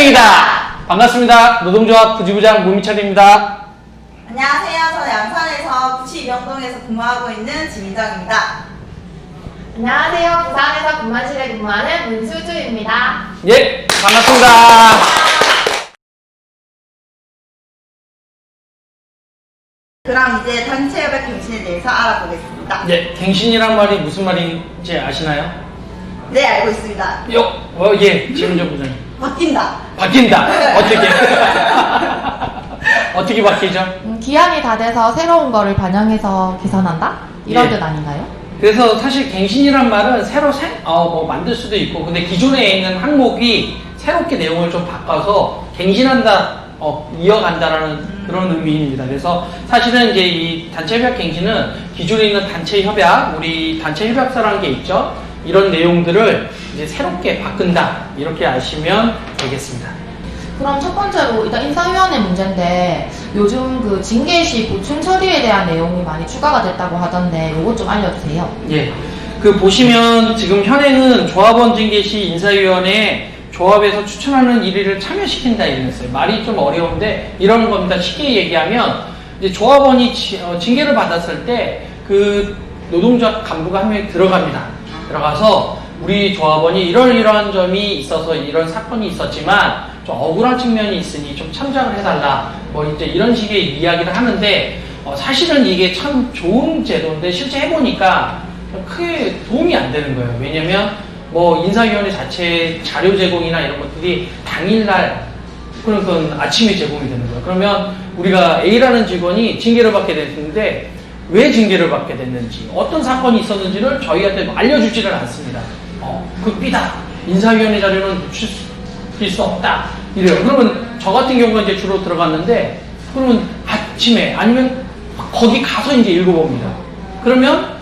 팀장입니다. 반갑습니다. 노동조합 부지부장 문미철입니다. 안녕하세요. 저는 양산에서 부시 이병동에서 근무하고 있는 지민정입니다. 안녕하세요. 부산에서 근무실에 근무하는 문수주입니다. 예, 반갑습니다. 그럼 이제 단체협약 갱신에 대해서 알아보겠습니다. 예, 갱신이란 말이 무슨 말인지 아시나요? 네, 알고 있습니다. 예, 지문정 부장님. 바뀐다. 바뀐다. 어떻게? 어떻게 바뀌죠? 기한이 다 돼서 새로운 거를 반영해서 개선한다? 이런 예. 뜻 아닌가요? 그래서 사실 갱신이란 말은 새로 만들 수도 있고, 근데 기존에 있는 항목이 새롭게 내용을 좀 바꿔서 갱신한다, 이어간다라는 그런 의미입니다. 그래서 사실은 이제 이 단체 협약 갱신은 기존에 있는 단체 협약, 우리 단체 협약서라는 게 있죠. 이런 내용들을 이제 새롭게 바꾼다, 이렇게 아시면 되겠습니다. 그럼 첫 번째로 일단 인사위원회 문제인데 요즘 그 징계 시 보충 처리에 대한 내용이 많이 추가가 됐다고 하던데 요것 좀 알려주세요. 예. 그 보시면 지금 현행은 조합원 징계 시 인사위원회에 조합에서 추천하는 1위를 참여시킨다 이랬어요. 말이 좀 어려운데 이런 겁니다. 쉽게 얘기하면 이제 조합원이 징계를 받았을 때 그 노동조합 간부가 한 명이 들어갑니다. 들어가서 우리 조합원이 이러이러한 점이 있어서 이런 사건이 있었지만 좀 억울한 측면이 있으니 좀 참작을 해달라. 뭐 이제 이런 식의 이야기를 하는데 사실은 이게 참 좋은 제도인데 실제 해보니까 크게 도움이 안 되는 거예요. 왜냐면 뭐 인사위원회 자체 자료 제공이나 이런 것들이 당일날 그러니까 아침에 제공이 되는 거예요. 그러면 우리가 A라는 직원이 징계를 받게 됐는데 왜 징계를 받게 됐는지 어떤 사건이 있었는지를 저희한테 알려주지를 않습니다. 그 B다. 인사위원회 자료는 놓칠 수 없다. 이래요. 그러면 저 같은 경우가 이제 주로 들어갔는데 그러면 아침에 아니면 거기 가서 이제 읽어봅니다. 그러면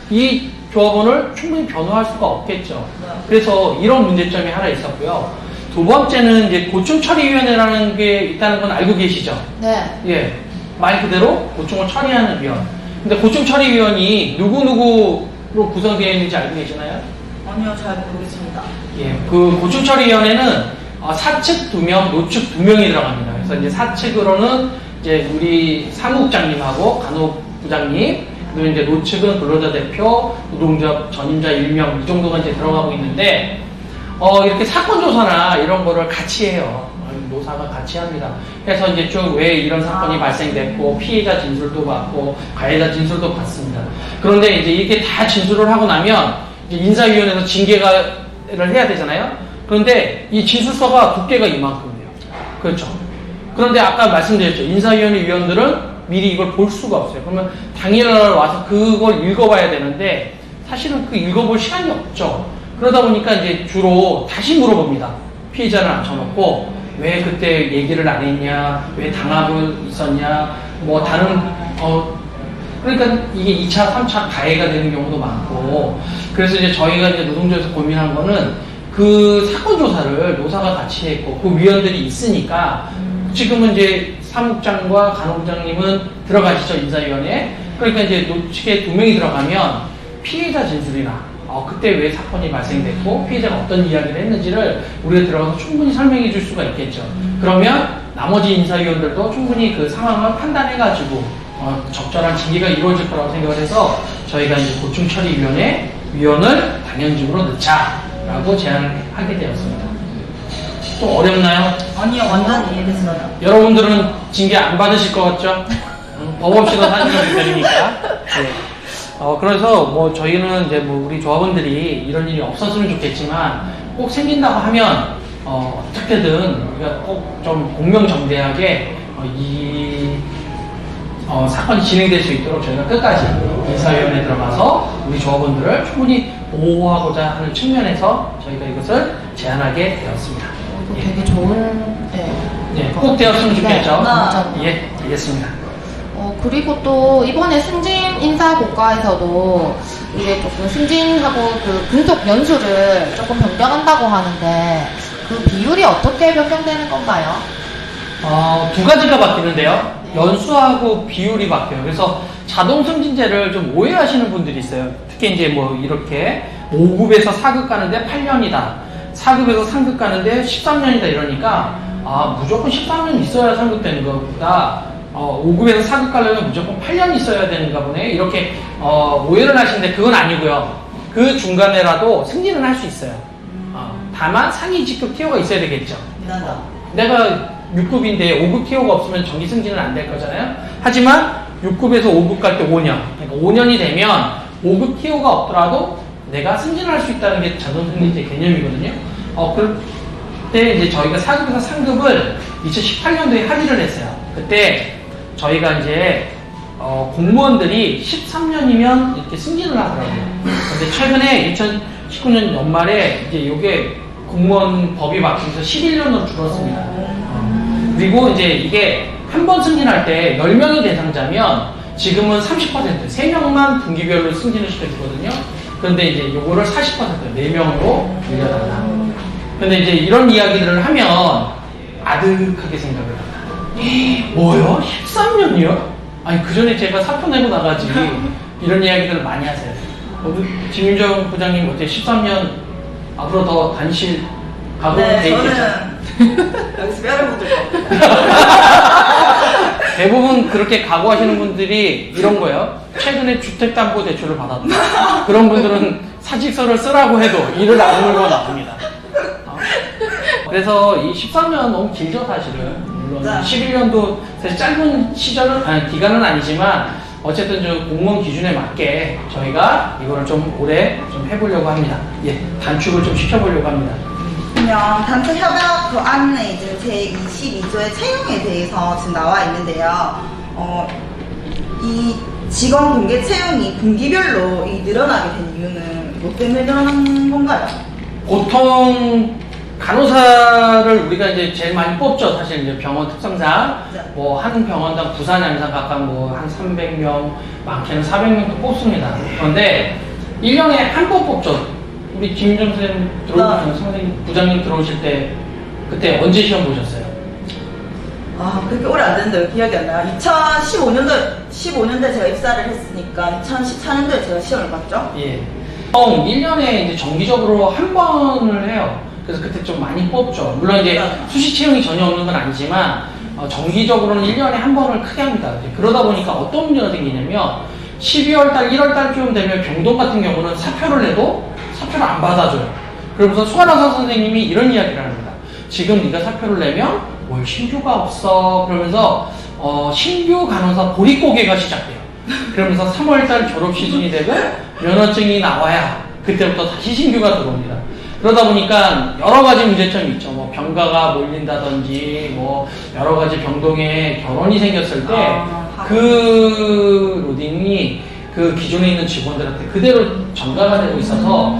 이 조합원을 충분히 변호할 수가 없겠죠. 그래서 이런 문제점이 하나 있었고요. 두 번째는 이제 고충처리위원회라는 게 있다는 건 알고 계시죠? 네. 예. 말 그대로 고충을 처리하는 위원. 근데 고충처리위원이 누구누구로 구성되어 있는지 알고 계시나요? 아니요, 잘 모르겠습니다. 예. 그 고충처리위원회는 사측 2명, 노측 2명이 들어갑니다. 그래서 이제 사측으로는 이제 우리 사무국장님하고 간호부장님, 그리고 이제 노측은 근로자 대표, 노동조합 전임자 1명 이 정도가 이제 들어가고 있는데 이렇게 사건 조사나 이런 거를 같이 해요. 노사가 같이 합니다. 그래서 이제 쭉 왜 이런 사건이 발생됐고 피해자 진술도 받고 가해자 진술도 받습니다. 그런데 이제 이렇게 다 진술을 하고 나면 이제 인사위원회에서 징계를 해야 되잖아요. 그런데 이 진술서가 두께가 이만큼이에요. 그렇죠. 그런데 아까 말씀드렸죠. 인사위원회 위원들은 미리 이걸 볼 수가 없어요. 그러면 당일날 와서 그걸 읽어봐야 되는데 사실은 그 읽어볼 시간이 없죠. 그러다 보니까 이제 주로 다시 물어봅니다. 피해자를 앉혀놓고 왜 그때 얘기를 안 했냐, 왜 당하고 있었냐, 뭐 다른 그러니까 이게 2차, 3차 가해가 되는 경우도 많고 그래서 이제 저희가 이제 노동조에서 고민한 거는 그 사건 조사를 노사가 같이 했고 그 위원들이 있으니까 지금은 이제 사무국장과 간호부장님은 들어가시죠, 인사위원회에. 그러니까 이제 노측에 2명이 들어가면 피해자 진술이나 그때 왜 사건이 발생됐고 피해자가 어떤 이야기를 했는지를 우리가 들어가서 충분히 설명해 줄 수가 있겠죠. 그러면 나머지 인사위원들도 충분히 그 상황을 판단해가지고 적절한 징계가 이루어질 거라고 생각을 해서 저희가 이제 고충처리위원회 위원을 당연직으로 넣자라고 제안을 하게 되었습니다. 또 어렵나요? 아니요, 완전 이해됐어요. 여러분들은 징계 안 받으실 것 같죠? 법 없이도 사실은 되니까. 네. 그래서 뭐 저희는 이제 뭐 우리 조합원들이 이런 일이 없었으면 좋겠지만 꼭 생긴다고 하면 어떻게든 우리가 꼭 좀 공명정대하게 이 사건이 진행될 수 있도록 저희가 끝까지 인사위원회에 들어가서 우리 조합원들을 충분히 보호하고자 하는 측면에서 저희가 이것을 제안하게 되었습니다. 되게 좋은 네, 꼭 되었으면 좋겠죠. 네, 예, 알겠습니다. 그리고 또 이번에 승진 인사 고과에서도 이게 조금 승진하고 그 근속 연수를 조금 변경한다고 하는데 그 비율이 어떻게 변경되는 건가요? 두 가지가 바뀌는데요. 연수하고 비율이 바뀌어요. 그래서 자동 승진제를 좀 오해하시는 분들이 있어요. 특히 이제 뭐 이렇게 5급에서 4급 가는데 8년이다. 4급에서 상급 가는데 13년이다 이러니까 무조건 13년 있어야 상급되는 것보다 5급에서 4급 가려면 무조건 8년 있어야 되는가 보네 이렇게 오해를 하시는데 그건 아니고요. 그 중간에라도 승진은 할 수 있어요. 다만 상위 직급 티어가 있어야 되겠죠. 내가 6급인데 5급 티어가 없으면 정기 승진은 안 될 거잖아요. 하지만 6급에서 5급 갈 때 5년, 그러니까 5년이 되면 5급 티어가 없더라도 내가 승진을 할 수 있다는 게 자동 승진제 개념이거든요. 그때 이제 저희가 4급에서 3급을 2018년도에 합의를 했어요. 그때 저희가 이제 공무원들이 13년이면 이렇게 승진을 하더라고요. 근데 최근에 2019년 연말에 이제 이게 공무원 법이 바뀌면서 11년으로 줄었습니다. 그리고 이제 이게 한 번 승진할 때 10명이 대상자면 지금은 30%, 3명만 분기별로 승진을 시켜주거든요. 그런데 이제 요거를 40%, 4명으로 늘려달라. 근데 이제 이런 이야기들을 하면 아득하게 생각을 합니다. 뭐요? 13년이요? 아니, 그 전에 제가 사표 내고 나가지. 이런 이야기들을 많이 하세요. 김윤정 부장님 어때? 13년 앞으로 더 단실 가보면 돼 있겠죠? 저는 여기서 뼈를 묻을 겁니다. 대부분 그렇게 각오하시는 분들이 이런 거예요. 최근에 주택담보대출을 받았다. 그런 분들은 사직서를 쓰라고 해도 이를 악물고 나옵니다. 그래서 이 13년 너무 길죠, 사실은. 물론 11년도 사실 짧은 기간은 아니지만 어쨌든 좀 공무원 기준에 맞게 저희가 이거를 좀 오래 좀 해보려고 합니다. 예, 단축을 좀 시켜보려고 합니다. 그러면 단체 협약 그 안에 이제 제22조의 채용에 대해서 지금 나와 있는데요. 이 직원 공개 채용이 분기별로 늘어나게 된 이유는 뭐 때문에 늘어난 건가요? 보통 간호사를 우리가 이제 제일 많이 뽑죠. 사실 이제 병원 특성상 뭐 한 병원당 부산 양산 각각 뭐 한 300명, 많게는 400명도 뽑습니다. 그런데 1년에 한 번 뽑죠. 우리 김윤정 선생님 선생님 부장님 들어오실 때 그때 언제 시험 보셨어요? 그렇게 오래 안 됐는데 기억이 안 나요. 2015년도에 제가 입사를 했으니까 2014년도에 제가 시험을 봤죠. 예. 1년에 이제 정기적으로 한 번을 해요. 그래서 그때 좀 많이 뽑죠. 물론 이제 수시 채용이 전혀 없는 건 아니지만 정기적으로는 1년에 한 번을 크게 합니다. 그러다 보니까 어떤 문제가 생기냐면 12월달, 1월달쯤 되면 병동 같은 경우는 사표를 내도 사표를 안 받아줘요. 그러면서 소아나사 선생님이 이런 이야기를 합니다. 지금 네가 사표를 내면 뭘 신규가 없어. 그러면서 신규 간호사 보릿고개가 시작돼요. 그러면서 3월달 졸업 시즌이 되고 면허증이 나와야 그때부터 다시 신규가 들어옵니다. 그러다 보니까 여러 가지 문제점이 있죠. 뭐 병가가 몰린다든지 뭐 여러 가지 병동에 결혼이 생겼을 때 그 로딩이 그 기존에 있는 직원들한테 그대로 전가가 되고 있어서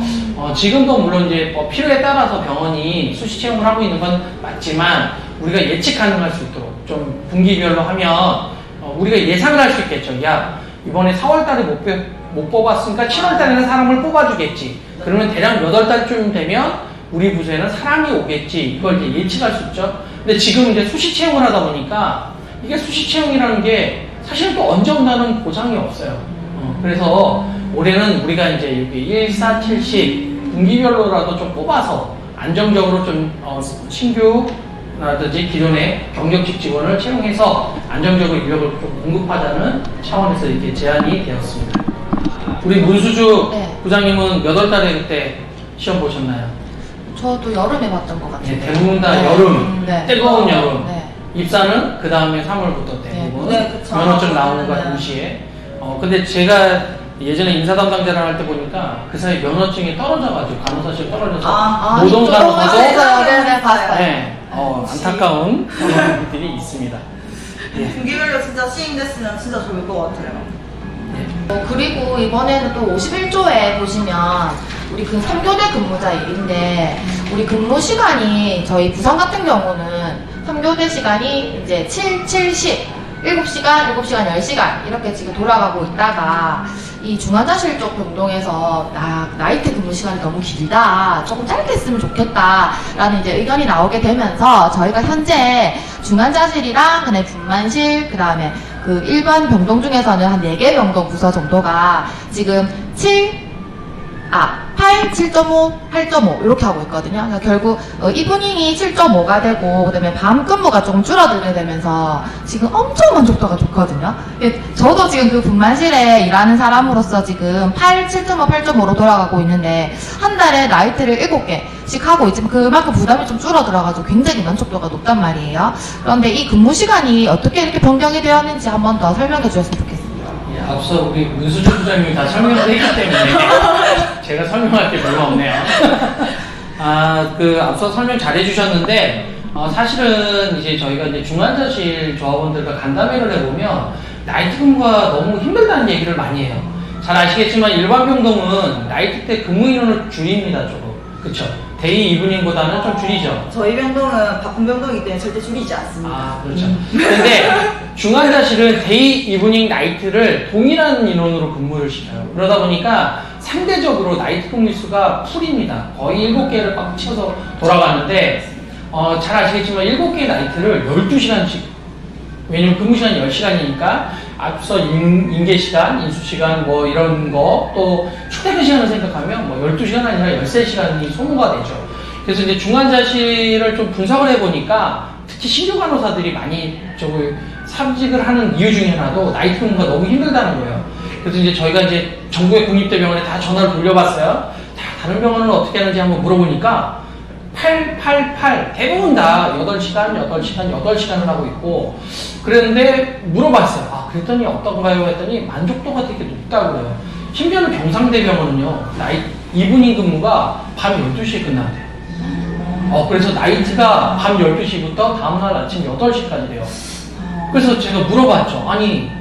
지금도 물론 이제 필요에 따라서 병원이 수시 채용을 하고 있는 건 맞지만 우리가 예측 가능할 수 있도록 좀 분기별로 하면 우리가 예상을 할 수 있겠죠. 야, 이번에 4월달에 못 뽑았으니까 7월달에는 사람을 뽑아주겠지. 그러면 대략 몇 월달쯤 되면 우리 부서에는 사람이 오겠지. 이걸 이제 예측할 수 있죠. 근데 지금 이제 수시 채용을 하다 보니까 이게 수시 채용이라는 게 사실 또 언제 온다는 보장이 없어요. 그래서 올해는 우리가 이제 여기 1, 4, 7씩 분기별로라도 좀 뽑아서 안정적으로 좀 신규라든지 기존의 경력직 직원을 채용해서 안정적으로 인력을 좀 공급하자는 차원에서 이렇게 제안이 되었습니다. 우리 문수주 부장님은 몇 월 달에 그때 시험 보셨나요? 저도 여름에 봤던 것 같아요. 네, 대부분 다 여름, 뜨거운 여름. 네. 입사는 그 다음에 3월부터 대부분 그쵸. 면허증 나오는 거 동시에. 근데 제가 예전에 인사 담당자를 할 때 보니까 그 사이 면허증이 떨어져가지고 간호사실 떨어져서 노동 간호사도 네, 봤어요. 네, 안타까운 일들이 있습니다. 분기별로 진짜 시행됐으면 진짜 좋을 것 같아요. 그리고 이번에는 또 51조에 보시면 우리 그 3교대 근무자 일인데 우리 근무 시간이 저희 부산 같은 경우는 3교대 시간이 이제 7, 10 7시간, 7시간, 10시간 이렇게 지금 돌아가고 있다가 이 중환자실 쪽 병동에서 나이트 근무 시간이 너무 길다, 조금 짧게 했으면 좋겠다 라는 이제 의견이 나오게 되면서 저희가 현재 중환자실이랑 그다음에 분만실 그다음에 그 일반 병동 중에서는 한 4개 병동 부서 정도가 지금 8 8, 7.5, 8.5 이렇게 하고 있거든요. 그러니까 결국 이브닝이 7.5가 되고 그다음에 밤 근무가 조금 줄어들게 되면서 지금 엄청 만족도가 좋거든요. 예, 저도 지금 그 분만실에 일하는 사람으로서 지금 7.5, 8.5로 돌아가고 있는데 한 달에 나이트를 7개씩 하고 있지만 그만큼 부담이 좀 줄어들어가지고 굉장히 만족도가 높단 말이에요. 그런데 이 근무 시간이 어떻게 이렇게 변경이 되었는지 한 번 더 설명해 주셨으면 좋겠습니다. 예, 앞서 우리 문수주 부장님이 다 설명을 했기 때문에 제가 설명할 게 별로 없네요. 앞서 설명 잘 해주셨는데, 사실은 이제 저희가 이제 중환자실 조합원들과 간담회를 해보면, 나이트 근무가 너무 힘들다는 얘기를 많이 해요. 잘 아시겠지만, 일반 병동은 나이트 때 근무 인원을 줄입니다, 조금. 그쵸? 데이 이브닝보다는 좀 줄이죠. 저희 병동은 바쁜 병동이기 때문에 절대 줄이지 않습니다. 아, 그렇죠. 그런데 중환자실은 데이, 이브닝, 나이트를 동일한 인원으로 근무를 시켜요. 그러다 보니까 상대적으로 나이트 근무 수가 풀입니다. 거의 7개를 꽉 채워서 돌아가는데, 잘 아시겠지만 7개의 나이트를 12시간씩, 왜냐면 근무 시간이 10시간이니까 앞서 인계 시간, 인수 시간 뭐 이런 거, 또 출퇴근 시간을 생각하면 뭐 12시간 아니라 13시간이 소모가 되죠. 그래서 이제 중환자실을 좀 분석을 해보니까 특히 신규 간호사들이 많이 사직을 하는 이유 중에 하나도 나이트 근무가 너무 힘들다는 거예요. 그래서 이제 저희가 이제 전국의 국립대병원에 다 전화를 돌려봤어요. 다른 병원은 어떻게 하는지 한번 물어보니까 888 대부분 다 8시간을 하고 있고 그랬는데 물어봤어요. 그랬더니 어떤가요? 했더니 만족도가 되게 높다고 그래요. 심지어는 경상대병원은요 이브닝 근무가 밤 12시에 끝난대요. 그래서 나이트가 밤 12시부터 다음날 아침 8시까지래요. 그래서 제가 물어봤죠. 아니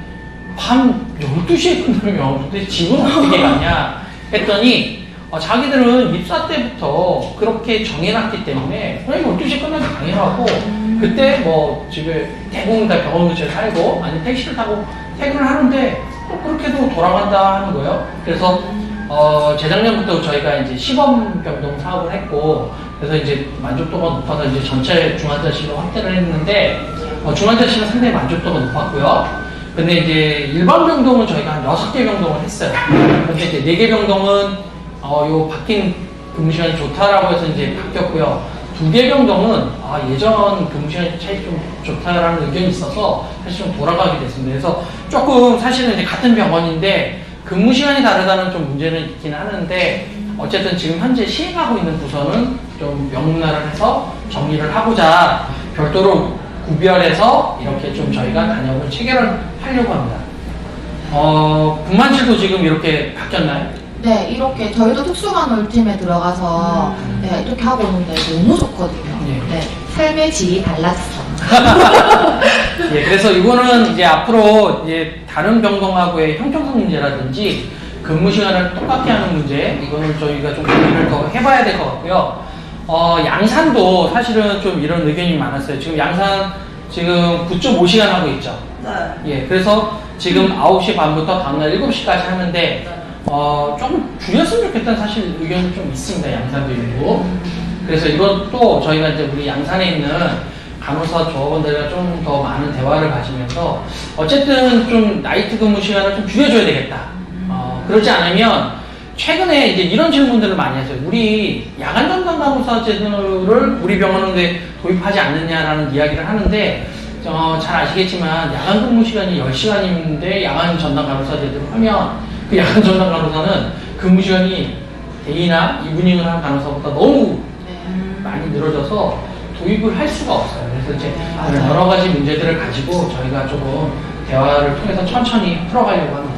밤 12시에 끝나면 도대체 집은 어떻게 가냐 했더니 자기들은 입사 때부터 그렇게 정해놨기 때문에 그냥 12시에 끝나기 당연하고 그때 뭐 집에 대부분 다 병원 근처에 살고 아니면 택시를 타고 퇴근을 하는데 또 그렇게도 돌아간다 하는 거예요. 그래서 재작년부터 저희가 이제 시범병동 사업을 했고 그래서 이제 만족도가 높아서 이제 전체 중환자실로 확대를 했는데 중환자실은 상당히 만족도가 높았고요. 근데 이제 일반 병동은 저희가 한 6개 병동을 했어요. 근데 이제 4개 병동은 요 바뀐 근무 시간이 좋다라고 해서 이제 바뀌었고요. 2개 병동은 예전 근무 시간이 차이 좀 좋다라는 의견이 있어서 사실 좀 돌아가게 됐습니다. 그래서 조금 사실은 이제 같은 병원인데 근무 시간이 다르다는 좀 문제는 있긴 하는데 어쨌든 지금 현재 시행하고 있는 부서는 좀 명문화를 해서 정리를 하고자 별도로 구별해서 이렇게 좀 저희가 단역을 체결을 하려고 합니다. 분만실도 지금 이렇게 바뀌었나요? 네, 이렇게 저희도 특수간호팀에 들어가서 네, 이렇게 하고 있는데 너무 좋거든요. 네, 삶의 질이 달라졌어요. 예, 그래서 이거는 이제 앞으로 이제 다른 병동하고의 형평성 문제라든지 근무 시간을 똑같게 하는 문제, 이거는 저희가 좀 고민을 더 해봐야 될 것 같고요. 양산도 사실은 좀 이런 의견이 많았어요. 지금 양산 지금 9.5시간 하고 있죠. 네. 예, 그래서 지금 9시 반부터 다음날 7시까지 하는데 좀 줄였으면 좋겠다는 사실 의견이 좀 있습니다. 양산도 있고. 그래서 이것도 저희가 이제 우리 양산에 있는 간호사 조합원들과 좀 더 많은 대화를 가지면서 어쨌든 좀 나이트 근무 시간을 좀 줄여줘야 되겠다. 그렇지 않으면 최근에 이제 이런 질문들을 많이 했어요. 우리 야간 전담 간호사 제도를 우리 병원은 왜 도입하지 않느냐라는 이야기를 하는데 잘 아시겠지만 야간 근무 시간이 10시간인데 야간 전담 간호사 제도를 하면 그 야간 전담 간호사는 근무 시간이 데이나 이브닝을 하는 간호사보다 너무 많이 늘어져서 도입을 할 수가 없어요. 그래서 이제 여러 가지 문제들을 가지고 저희가 조금 대화를 통해서 천천히 풀어가려고 합니다.